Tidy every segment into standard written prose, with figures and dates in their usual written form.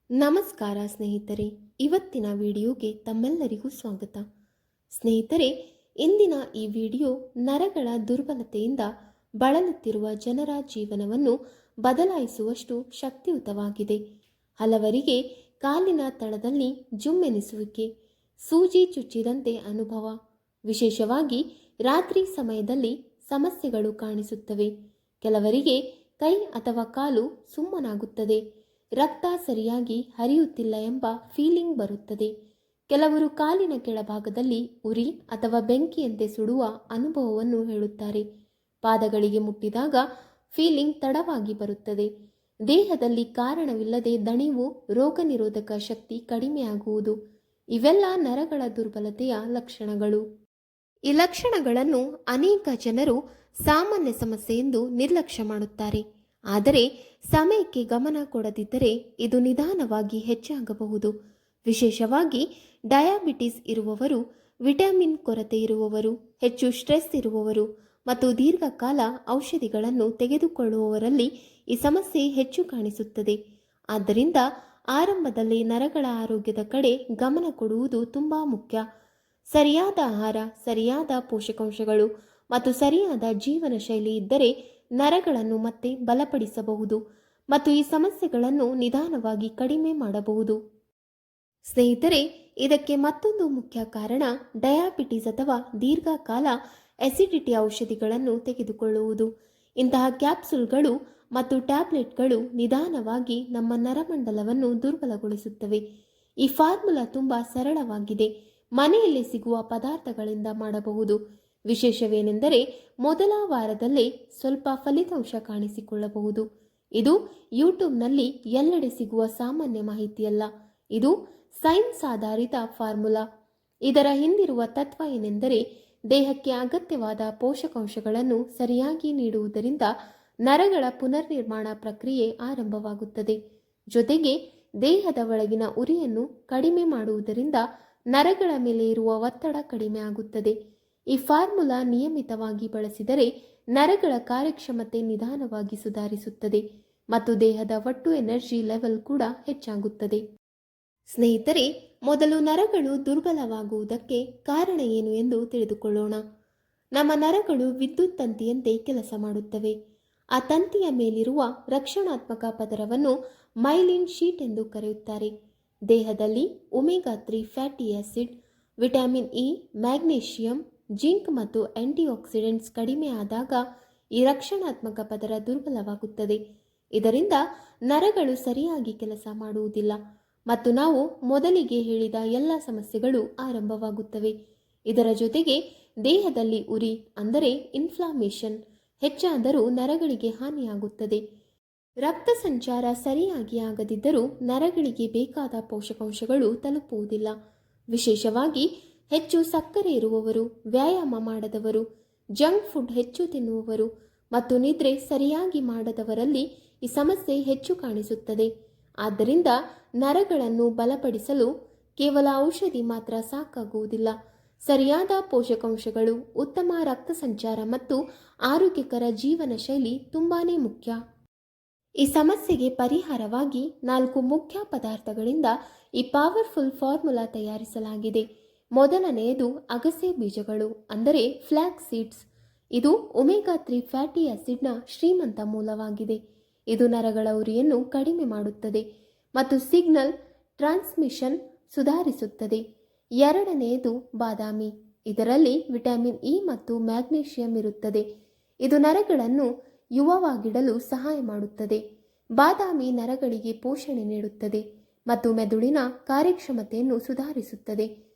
ನಮಸ್ಕಾರ ಸ್ನೇಹಿತರೆ, ಇವತ್ತಿನ ವಿಡಿಯೋಗೆ ತಮ್ಮೆಲ್ಲರಿಗೂ ಸ್ವಾಗತ. ಸ್ನೇಹಿತರೆ, ಇಂದಿನ ಈ ವಿಡಿಯೋ ನರಗಳ ದುರ್ಬಲತೆಯಿಂದ ಬಳಲುತ್ತಿರುವ ಜನರ ಜೀವನವನ್ನು ಬದಲಾಯಿಸುವಷ್ಟು ಶಕ್ತಿಯುತವಾಗಿದೆ. ಹಲವರಿಗೆ ಕಾಲಿನ ತಳದಲ್ಲಿ ಜುಮ್ಮೆನಿಸುವಿಕೆ, ಸೂಜಿ ಚುಚ್ಚಿದಂತೆ ಅನುಭವ, ವಿಶೇಷವಾಗಿ ರಾತ್ರಿ ಸಮಯದಲ್ಲಿ ಸಮಸ್ಯೆಗಳು ಕಾಣಿಸುತ್ತವೆ. ಕೆಲವರಿಗೆ ಕೈ ಅಥವಾ ಕಾಲು ಸುಮ್ಮನಾಗುತ್ತದೆ, ರಕ್ತ ಸರಿಯಾಗಿ ಹರಿಯುತ್ತಿಲ್ಲ ಎಂಬ ಫೀಲಿಂಗ್ ಬರುತ್ತದೆ. ಕೆಲವರು ಕಾಲಿನ ಕೆಳಭಾಗದಲ್ಲಿ ಉರಿ ಅಥವಾ ಬೆಂಕಿಯಂತೆ ಸುಡುವ ಅನುಭವವನ್ನು ಹೇಳುತ್ತಾರೆ. ಪಾದಗಳಿಗೆ ಮುಟ್ಟಿದಾಗ ಫೀಲಿಂಗ್ ತಡವಾಗಿ ಬರುತ್ತದೆ. ದೇಹದಲ್ಲಿ ಕಾರಣವಿಲ್ಲದೆ ದಣಿವು, ರೋಗ ನಿರೋಧಕ ಶಕ್ತಿ ಕಡಿಮೆಯಾಗುವುದು, ಇವೆಲ್ಲ ನರಗಳ ದುರ್ಬಲತೆಯ ಲಕ್ಷಣಗಳು. ಈ ಲಕ್ಷಣಗಳನ್ನು ಅನೇಕ ಜನರು ಸಾಮಾನ್ಯ ಸಮಸ್ಯೆ ಎಂದು ನಿರ್ಲಕ್ಷ್ಯ ಮಾಡುತ್ತಾರೆ. ಆದರೆ ಸಮಯಕ್ಕೆ ಗಮನ ಕೊಡದಿದ್ದರೆ ಇದು ನಿಧಾನವಾಗಿ ಹೆಚ್ಚಾಗಬಹುದು. ವಿಶೇಷವಾಗಿ ಡಯಾಬಿಟಿಸ್ ಇರುವವರು, ವಿಟಮಿನ್ ಕೊರತೆ ಇರುವವರು, ಹೆಚ್ಚು ಸ್ಟ್ರೆಸ್ ಇರುವವರು ಮತ್ತು ದೀರ್ಘಕಾಲ ಔಷಧಿಗಳನ್ನು ತೆಗೆದುಕೊಳ್ಳುವವರಲ್ಲಿ ಈ ಸಮಸ್ಯೆ ಹೆಚ್ಚು ಕಾಣಿಸುತ್ತದೆ. ಆದ್ದರಿಂದ ಆರಂಭದಲ್ಲಿ ನರಗಳ ಆರೋಗ್ಯದ ಕಡೆ ಗಮನ ಕೊಡುವುದು ತುಂಬ ಮುಖ್ಯ. ಸರಿಯಾದ ಆಹಾರ, ಸರಿಯಾದ ಪೋಷಕಾಂಶಗಳು ಮತ್ತು ಸರಿಯಾದ ಜೀವನ ಶೈಲಿ ಇದ್ದರೆ ನರಗಳನ್ನು ಮತ್ತೆ ಬಲಪಡಿಸಬಹುದು ಮತ್ತು ಈ ಸಮಸ್ಯೆಗಳನ್ನು ನಿಧಾನವಾಗಿ ಕಡಿಮೆ ಮಾಡಬಹುದು. ಸ್ನೇಹಿತರೆ, ಇದಕ್ಕೆ ಮತ್ತೊಂದು ಮುಖ್ಯ ಕಾರಣ ಡಯಾಬಿಟಿಸ್ ಅಥವಾ ದೀರ್ಘಕಾಲ ಅಸಿಡಿಟಿ ಔಷಧಿಗಳನ್ನು ತೆಗೆದುಕೊಳ್ಳುವುದು. ಇಂತಹ ಕ್ಯಾಪ್ಸೂಲ್ಗಳು ಮತ್ತು ಟ್ಯಾಬ್ಲೆಟ್ಗಳು ನಿಧಾನವಾಗಿ ನಮ್ಮ ನರಮಂಡಲವನ್ನು ದುರ್ಬಲಗೊಳಿಸುತ್ತವೆ. ಈ ಫಾರ್ಮುಲಾ ತುಂಬ ಸರಳವಾಗಿದೆ, ಮನೆಯಲ್ಲಿ ಸಿಗುವ ಪದಾರ್ಥಗಳಿಂದ ಮಾಡಬಹುದು. ವಿಶೇಷವೇನೆಂದರೆ ಮೊದಲ ವಾರದಲ್ಲೇ ಸ್ವಲ್ಪ ಫಲಿತಾಂಶ ಕಾಣಿಸಿಕೊಳ್ಳಬಹುದು. ಇದು ಯೂಟ್ಯೂಬ್ನಲ್ಲಿ ಎಲ್ಲೆಡೆ ಸಿಗುವ ಸಾಮಾನ್ಯ ಮಾಹಿತಿಯಲ್ಲ, ಇದು ಸೈನ್ಸ್ ಆಧಾರಿತ ಫಾರ್ಮುಲಾ. ಇದರ ಹಿಂದಿರುವ ತತ್ವ ಏನೆಂದರೆ ದೇಹಕ್ಕೆ ಅಗತ್ಯವಾದ ಪೋಷಕಾಂಶಗಳನ್ನು ಸರಿಯಾಗಿ ನೀಡುವುದರಿಂದ ನರಗಳ ಪುನರ್ನಿರ್ಮಾಣ ಪ್ರಕ್ರಿಯೆ ಆರಂಭವಾಗುತ್ತದೆ. ಜೊತೆಗೆ ದೇಹದ ಒಳಗಿನ ಉರಿಯನ್ನು ಕಡಿಮೆ ಮಾಡುವುದರಿಂದ ನರಗಳ ಮೇಲೆ ಇರುವ ಒತ್ತಡ ಕಡಿಮೆ ಆಗುತ್ತದೆ. ಈ ಫಾರ್ಮುಲಾ ನಿಯಮಿತವಾಗಿ ಬಳಸಿದರೆ ನರಗಳ ಕಾರ್ಯಕ್ಷಮತೆ ನಿಧಾನವಾಗಿ ಸುಧಾರಿಸುತ್ತದೆ ಮತ್ತು ದೇಹದ ಒಟ್ಟು ಎನರ್ಜಿ ಲೆವೆಲ್ ಕೂಡ ಹೆಚ್ಚಾಗುತ್ತದೆ. ಸ್ನೇಹಿತರೆ, ಮೊದಲು ನರಗಳು ದುರ್ಬಲವಾಗುವುದಕ್ಕೆ ಕಾರಣ ಏನು ಎಂದು ತಿಳಿದುಕೊಳ್ಳೋಣ. ನಮ್ಮ ನರಗಳು ವಿದ್ಯುತ್ ತಂತಿಯಂತೆ ಕೆಲಸ ಮಾಡುತ್ತವೆ. ಆ ತಂತಿಯ ಮೇಲಿರುವ ರಕ್ಷಣಾತ್ಮಕ ಪದರವನ್ನು ಮೈಲಿನ್ ಶೀಟ್ ಎಂದು ಕರೆಯುತ್ತಾರೆ. ದೇಹದಲ್ಲಿ omega 3 fatty acid, vitamin E, magnesium, zinc ಮತ್ತು ಆಂಟಿಆಕ್ಸಿಡೆಂಟ್ಸ್ ಕಡಿಮೆ ಆದಾಗ ಈ ರಕ್ಷಣಾತ್ಮಕ ಪದರ ದುರ್ಬಲವಾಗುತ್ತದೆ. ಇದರಿಂದ ನರಗಳು ಸರಿಯಾಗಿ ಕೆಲಸ ಮಾಡುವುದಿಲ್ಲ ಮತ್ತು ನಾವು ಮೊದಲಿಗೆ ಹೇಳಿದ ಎಲ್ಲ ಸಮಸ್ಯೆಗಳು ಆರಂಭವಾಗುತ್ತವೆ. ಇದರ ಜೊತೆಗೆ ದೇಹದಲ್ಲಿ ಉರಿ ಅಂದರೆ ಇನ್ಫ್ಲಾಮೇಷನ್ ಹೆಚ್ಚಾದರೂ ನರಗಳಿಗೆ ಹಾನಿಯಾಗುತ್ತದೆ. ರಕ್ತ ಸಂಚಾರ ಸರಿಯಾಗಿ ಆಗದಿದ್ದರೂ ನರಗಳಿಗೆ ಬೇಕಾದ ಪೋಷಕಾಂಶಗಳು ತಲುಪುವುದಿಲ್ಲ. ವಿಶೇಷವಾಗಿ ಹೆಚ್ಚು ಸಕ್ಕರೆ ಇರುವವರು, ವ್ಯಾಯಾಮ ಮಾಡದವರು, ಜಂಕ್ ಫುಡ್ ಹೆಚ್ಚು ತಿನ್ನುವವರು ಮತ್ತು ನಿದ್ರೆ ಸರಿಯಾಗಿ ಮಾಡದವರಲ್ಲಿ ಈ ಸಮಸ್ಯೆ ಹೆಚ್ಚು ಕಾಣಿಸುತ್ತದೆ. ಆದ್ದರಿಂದ ನರಗಳನ್ನು ಬಲಪಡಿಸಲು ಕೇವಲ ಔಷಧಿ ಮಾತ್ರ ಸಾಕಾಗುವುದಿಲ್ಲ. ಸರಿಯಾದ ಪೋಷಕಾಂಶಗಳು, ಉತ್ತಮ ರಕ್ತ ಸಂಚಾರ ಮತ್ತು ಆರೋಗ್ಯಕರ ಜೀವನ ಶೈಲಿ ತುಂಬಾನೇ ಮುಖ್ಯ. ಈ ಸಮಸ್ಯೆಗೆ ಪರಿಹಾರವಾಗಿ 4 ಮುಖ್ಯ ಪದಾರ್ಥಗಳಿಂದ ಈ ಪವರ್ಫುಲ್ ಫಾರ್ಮುಲಾ ತಯಾರಿಸಲಾಗಿದೆ. ಮೊದಲನೆಯದು ಅಗಸೆ ಬೀಜಗಳು ಅಂದರೆ ಫ್ಲ್ಯಾಕ್ಸ್ ಸೀಡ್ಸ್. ಇದು ಒಮೆಗಾ 3 ಫ್ಯಾಟಿ ಆಸಿಡ್ನ ಶ್ರೀಮಂತ ಮೂಲವಾಗಿದೆ. ಇದು ನರಗಳ ಉರಿಯನ್ನು ಕಡಿಮೆ ಮಾಡುತ್ತದೆ ಮತ್ತು ಸಿಗ್ನಲ್ ಟ್ರಾನ್ಸ್ಮಿಷನ್ ಸುಧಾರಿಸುತ್ತದೆ. ಎರಡನೆಯದು ಬಾದಾಮಿ. ಇದರಲ್ಲಿ ವಿಟಮಿನ್ ಇ ಮತ್ತು ಮ್ಯಾಗ್ನೀಷಿಯಂ ಇರುತ್ತದೆ. ಇದು ನರಗಳನ್ನು ಯುವವಾಗಿಡಲು ಸಹಾಯ ಮಾಡುತ್ತದೆ. ಬಾದಾಮಿ ನರಗಳಿಗೆ ಪೋಷಣೆ ನೀಡುತ್ತದೆ ಮತ್ತು ಮೆದುಳಿನ ಕಾರ್ಯಕ್ಷಮತೆಯನ್ನು ಸುಧಾರಿಸುತ್ತದೆ.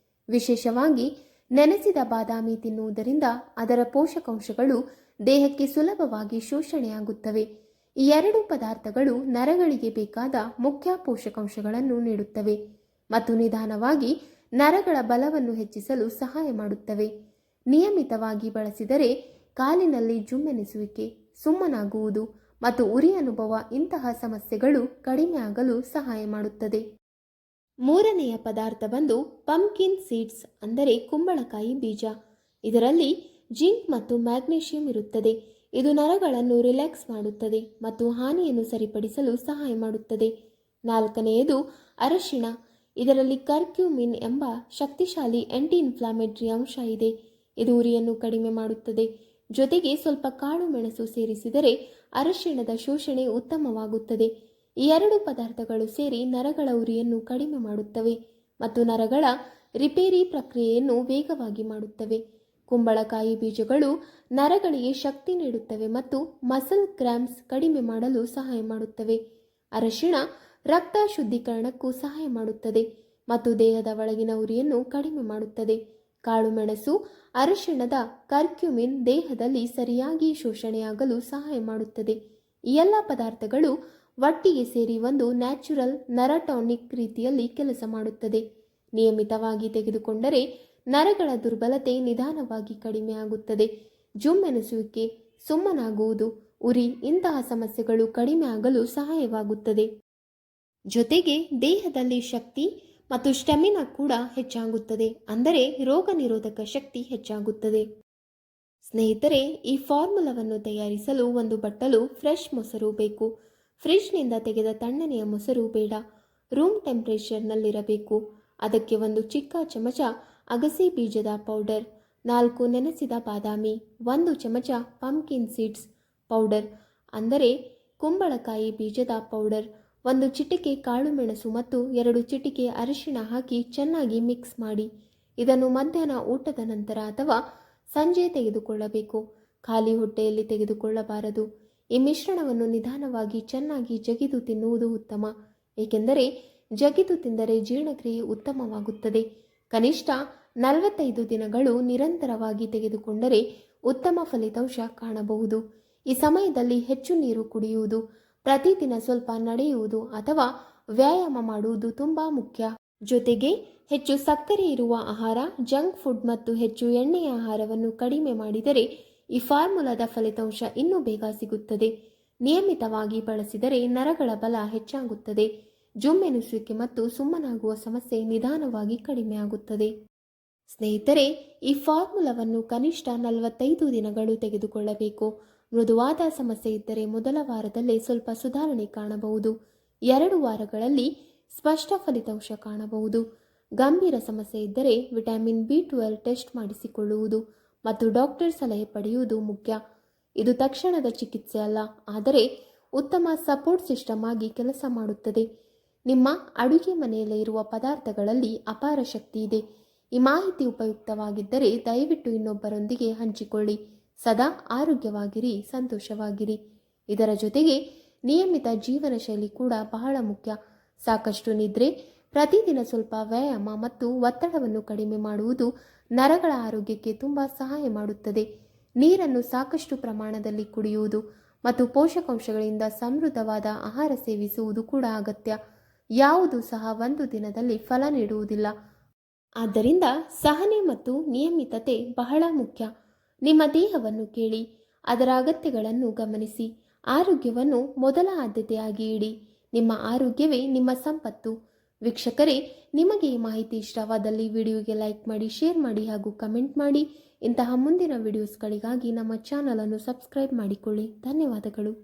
ವಿಶೇಷವಾಗಿ ನೆನೆಸಿದ ಬಾದಾಮಿ ತಿನ್ನುವುದರಿಂದ ಅದರ ಪೋಷಕಾಂಶಗಳು ದೇಹಕ್ಕೆ ಸುಲಭವಾಗಿ ಶೋಷಣೆಯಾಗುತ್ತವೆ. ಈ 2 ಪದಾರ್ಥಗಳು ನರಗಳಿಗೆ ಬೇಕಾದ ಮುಖ್ಯ ಪೋಷಕಾಂಶಗಳನ್ನು ನೀಡುತ್ತವೆ ಮತ್ತು ನಿಧಾನವಾಗಿ ನರಗಳ ಬಲವನ್ನು ಹೆಚ್ಚಿಸಲು ಸಹಾಯ ಮಾಡುತ್ತವೆ. ನಿಯಮಿತವಾಗಿ ಬಳಸಿದರೆ ಕಾಲಿನಲ್ಲಿ ಜುಮ್ಮೆನಿಸುವಿಕೆ, ಸುಮ್ಮನಾಗುವುದು ಮತ್ತು ಉರಿ ಅನುಭವ ಇಂತಹ ಸಮಸ್ಯೆಗಳು ಕಡಿಮೆ ಆಗಲು ಸಹಾಯ ಮಾಡುತ್ತದೆ. ಮೂರನೆಯ ಪದಾರ್ಥ ಬಂದು ಪಂಪ್ಕಿನ್ ಸೀಡ್ಸ್ ಅಂದರೆ ಕುಂಬಳಕಾಯಿ ಬೀಜ. ಇದರಲ್ಲಿ ಜಿಂಕ್ ಮತ್ತು ಮ್ಯಾಗ್ನೀಷಿಯಂ ಇರುತ್ತದೆ. ಇದು ನರಗಳನ್ನು ರಿಲ್ಯಾಕ್ಸ್ ಮಾಡುತ್ತದೆ ಮತ್ತು ಹಾನಿಯನ್ನು ಸರಿಪಡಿಸಲು ಸಹಾಯ ಮಾಡುತ್ತದೆ. ನಾಲ್ಕನೆಯದು ಅರಶಿಣ. ಇದರಲ್ಲಿ ಕರ್ಕ್ಯೂಮಿನ್ ಎಂಬ ಶಕ್ತಿಶಾಲಿ ಆಂಟಿ ಇನ್ಫ್ಲಾಮೇಟರಿ ಅಂಶ ಇದೆ. ಇದು ಉರಿಯನ್ನು ಕಡಿಮೆ ಮಾಡುತ್ತದೆ. ಜೊತೆಗೆ ಸ್ವಲ್ಪ ಕಾಳು ಮೆಣಸು ಸೇರಿಸಿದರೆ ಅರಶಿಣದ ಶೋಷಣೆ ಉತ್ತಮವಾಗುತ್ತದೆ. ಈ ಎರಡು ಪದಾರ್ಥಗಳು ಸೇರಿ ನರಗಳ ಉರಿಯನ್ನು ಕಡಿಮೆ ಮಾಡುತ್ತವೆ ಮತ್ತು ನರಗಳ ರಿಪೇರಿ ಪ್ರಕ್ರಿಯೆಯನ್ನು ವೇಗವಾಗಿ ಮಾಡುತ್ತವೆ. ಕುಂಬಳಕಾಯಿ ಬೀಜಗಳು ನರಗಳಿಗೆ ಶಕ್ತಿ ನೀಡುತ್ತವೆ ಮತ್ತು ಮಸಲ್ ಕ್ರ್ಯಾಂಪ್ಸ್ ಕಡಿಮೆ ಮಾಡಲು ಸಹಾಯ ಮಾಡುತ್ತವೆ. ಅರಶಿಣ ರಕ್ತ ಶುದ್ಧೀಕರಣಕ್ಕೂ ಸಹಾಯ ಮಾಡುತ್ತದೆ ಮತ್ತು ದೇಹದ ಒಳಗಿನ ಉರಿಯನ್ನು ಕಡಿಮೆ ಮಾಡುತ್ತದೆ. ಕಾಳು ಮೆಣಸು ಅರಶಿಣದ ಕರ್ಕ್ಯೂಮಿನ್ ದೇಹದಲ್ಲಿ ಸರಿಯಾಗಿ ಶೋಷಣೆಯಾಗಲು ಸಹಾಯ ಮಾಡುತ್ತದೆ. ಈ ಎಲ್ಲ ಪದಾರ್ಥಗಳು ಒಟ್ಟಿಗೆ ಸೇರಿ ಒಂದು ನ್ಯಾಚುರಲ್ ನರಟಾನಿಕ್ ರೀತಿಯಲ್ಲಿ ಕೆಲಸ ಮಾಡುತ್ತದೆ. ನಿಯಮಿತವಾಗಿ ತೆಗೆದುಕೊಂಡರೆ ನರಗಳ ದುರ್ಬಲತೆ ನಿಧಾನವಾಗಿ ಕಡಿಮೆಯಾಗುತ್ತದೆ. ಜುಮ್ಮೆನಿಸುವಿಕೆ, ಸುಮ್ಮನಾಗುವುದು, ಉರಿ ಇಂತಹ ಸಮಸ್ಯೆಗಳು ಕಡಿಮೆ ಆಗಲು ಸಹಾಯವಾಗುತ್ತದೆ. ಜೊತೆಗೆ ದೇಹದಲ್ಲಿ ಶಕ್ತಿ ಮತ್ತು ಸ್ಟೆಮಿನಾ ಕೂಡ ಹೆಚ್ಚಾಗುತ್ತದೆ. ಅಂದರೆ ರೋಗ ನಿರೋಧಕ ಶಕ್ತಿ ಹೆಚ್ಚಾಗುತ್ತದೆ. ಸ್ನೇಹಿತರೆ, ಈ ಫಾರ್ಮುಲಾವನ್ನು ತಯಾರಿಸಲು ಒಂದು ಬಟ್ಟಲು ಫ್ರೆಶ್ ಮೊಸರು ಬೇಕು. ಫ್ರಿಜ್ನಿಂದ ತೆಗೆದ ತಣ್ಣನೆಯ ಮೊಸರು ಬೇಡ, ರೂಮ್ ಟೆಂಪರೇಚರ್ನಲ್ಲಿರಬೇಕು. ಅದಕ್ಕೆ ಒಂದು ಚಿಕ್ಕ ಚಮಚ ಅಗಸೆ ಬೀಜದ ಪೌಡರ್, 4 ನೆನೆಸಿದ ಬಾದಾಮಿ, 1 ಚಮಚ ಪಂಪ್ಕಿನ್ ಸೀಡ್ಸ್ ಪೌಡರ್ ಅಂದರೆ ಕುಂಬಳಕಾಯಿ ಬೀಜದ ಪೌಡರ್, 1 ಚಿಟಿಕೆ ಕಾಳುಮೆಣಸು ಮತ್ತು 2 ಚಿಟಿಕೆ ಅರಿಶಿಣ ಹಾಕಿ ಚೆನ್ನಾಗಿ ಮಿಕ್ಸ್ ಮಾಡಿ. ಇದನ್ನು ಮಧ್ಯಾಹ್ನ ಊಟದ ನಂತರ ಅಥವಾ ಸಂಜೆ ತೆಗೆದುಕೊಳ್ಳಬೇಕು. ಖಾಲಿ ಹೊಟ್ಟೆಯಲ್ಲಿ ತೆಗೆದುಕೊಳ್ಳಬಾರದು. ಈ ಮಿಶ್ರಣವನ್ನು ನಿಧಾನವಾಗಿ ಚೆನ್ನಾಗಿ ಜಗಿದು ತಿನ್ನುವುದು ಉತ್ತಮ, ಏಕೆಂದರೆ ಜಗಿದು ತಿಂದರೆ ಜೀರ್ಣಕ್ರಿಯೆ ಉತ್ತಮವಾಗುತ್ತದೆ. ಕನಿಷ್ಠ 45 ದಿನಗಳು ನಿರಂತರವಾಗಿ ತೆಗೆದುಕೊಂಡರೆ ಉತ್ತಮ ಫಲಿತಾಂಶ ಕಾಣಬಹುದು. ಈ ಸಮಯದಲ್ಲಿ ಹೆಚ್ಚು ನೀರು ಕುಡಿಯುವುದು, ಪ್ರತಿದಿನ ಸ್ವಲ್ಪ ನಡೆಯುವುದು ಅಥವಾ ವ್ಯಾಯಾಮ ಮಾಡುವುದು ತುಂಬಾ ಮುಖ್ಯ. ಜೊತೆಗೆ ಹೆಚ್ಚು ಸಕ್ಕರೆ ಇರುವ ಆಹಾರ, ಜಂಕ್ ಫುಡ್ ಮತ್ತು ಹೆಚ್ಚು ಎಣ್ಣೆಯ ಆಹಾರವನ್ನು ಕಡಿಮೆ ಮಾಡಿದರೆ ಈ ಫಾರ್ಮುಲಾದ ಫಲಿತಾಂಶ ಇನ್ನೂ ಬೇಗ ಸಿಗುತ್ತದೆ. ನಿಯಮಿತವಾಗಿ ಬಳಸಿದರೆ ನರಗಳ ಬಲ ಹೆಚ್ಚಾಗುತ್ತದೆ. ಜುಮ್ಮೆನಿಸುವಿಕೆ ಮತ್ತು ಸುಮ್ಮನಾಗುವ ಸಮಸ್ಯೆ ನಿಧಾನವಾಗಿ ಕಡಿಮೆಯಾಗುತ್ತದೆ. ಸ್ನೇಹಿತರೆ, ಈ ಫಾರ್ಮುಲಾವನ್ನು ಕನಿಷ್ಠ 45 ದಿನಗಳು ತೆಗೆದುಕೊಳ್ಳಬೇಕು. ಮೃದುವಾದ ಸಮಸ್ಯೆ ಇದ್ದರೆ ಮೊದಲ ವಾರದಲ್ಲೇ ಸ್ವಲ್ಪ ಸುಧಾರಣೆ ಕಾಣಬಹುದು. 2 ವಾರಗಳಲ್ಲಿ ಸ್ಪಷ್ಟ ಫಲಿತಾಂಶ ಕಾಣಬಹುದು. ಗಂಭೀರ ಸಮಸ್ಯೆ ಇದ್ದರೆ ವಿಟಮಿನ್ B12 ಟೆಸ್ಟ್ ಮಾಡಿಸಿಕೊಳ್ಳುವುದು ಮತ್ತು ಡಾಕ್ಟರ್ ಸಲಹೆ ಪಡೆಯುವುದು ಮುಖ್ಯ. ಇದು ತಕ್ಷಣದ ಚಿಕಿತ್ಸೆ ಅಲ್ಲ, ಆದರೆ ಉತ್ತಮ ಸಪೋರ್ಟ್ ಸಿಸ್ಟಮ್ ಆಗಿ ಕೆಲಸ ಮಾಡುತ್ತದೆ. ನಿಮ್ಮ ಅಡುಗೆ ಮನೆಯಲ್ಲೇ ಇರುವ ಪದಾರ್ಥಗಳಲ್ಲಿ ಅಪಾರ ಶಕ್ತಿ ಇದೆ. ಈ ಮಾಹಿತಿ ಉಪಯುಕ್ತವಾಗಿದ್ದರೆ ದಯವಿಟ್ಟು ಇನ್ನೊಬ್ಬರೊಂದಿಗೆ ಹಂಚಿಕೊಳ್ಳಿ. ಸದಾ ಆರೋಗ್ಯವಾಗಿರಿ, ಸಂತೋಷವಾಗಿರಿ. ಇದರ ಜೊತೆಗೆ ನಿಯಮಿತ ಜೀವನ ಶೈಲಿ ಕೂಡ ಬಹಳ ಮುಖ್ಯ. ಸಾಕಷ್ಟು ನಿದ್ರೆ, ಪ್ರತಿದಿನ ಸ್ವಲ್ಪ ವ್ಯಾಯಾಮ ಮತ್ತು ಒತ್ತಡವನ್ನು ಕಡಿಮೆ ಮಾಡುವುದು ನರಗಳ ಆರೋಗ್ಯಕ್ಕೆ ತುಂಬ ಸಹಾಯ ಮಾಡುತ್ತದೆ. ನೀರನ್ನು ಸಾಕಷ್ಟು ಪ್ರಮಾಣದಲ್ಲಿ ಕುಡಿಯುವುದು ಮತ್ತು ಪೋಷಕಾಂಶಗಳಿಂದ ಸಮೃದ್ಧವಾದ ಆಹಾರ ಸೇವಿಸುವುದು ಕೂಡ ಅಗತ್ಯ. ಯಾವುದೂ ಸಹ ಒಂದು ದಿನದಲ್ಲಿ ಫಲ ನೀಡುವುದಿಲ್ಲ. ಆದ್ದರಿಂದ ಸಹನೆ ಮತ್ತು ನಿಯಮಿತತೆ ಬಹಳ ಮುಖ್ಯ. ನಿಮ್ಮ ದೇಹವನ್ನು ಕೇಳಿ, ಅದರ ಅಗತ್ಯಗಳನ್ನು ಗಮನಿಸಿ, ಆರೋಗ್ಯವನ್ನು ಮೊದಲ ಆದ್ಯತೆಯಾಗಿ ಇಡಿ. ನಿಮ್ಮ ಆರೋಗ್ಯವೇ ನಿಮ್ಮ ಸಂಪತ್ತು. ವೀಕ್ಷಕರೇ, ನಿಮಗೆ ಈ ಮಾಹಿತಿ ಇಷ್ಟವಾದಲ್ಲಿ ವಿಡಿಯೋಗೆ ಲೈಕ್ ಮಾಡಿ, ಶೇರ್ ಮಾಡಿ ಹಾಗೂ ಕಮೆಂಟ್ ಮಾಡಿ. ಇಂತಹ ಮುಂದಿನ ವಿಡಿಯೋಸ್ಗಳಿಗಾಗಿ ನಮ್ಮ ಚಾನಲನ್ನು ಸಬ್ಸ್ಕ್ರೈಬ್ ಮಾಡಿಕೊಳ್ಳಿ. ಧನ್ಯವಾದಗಳು.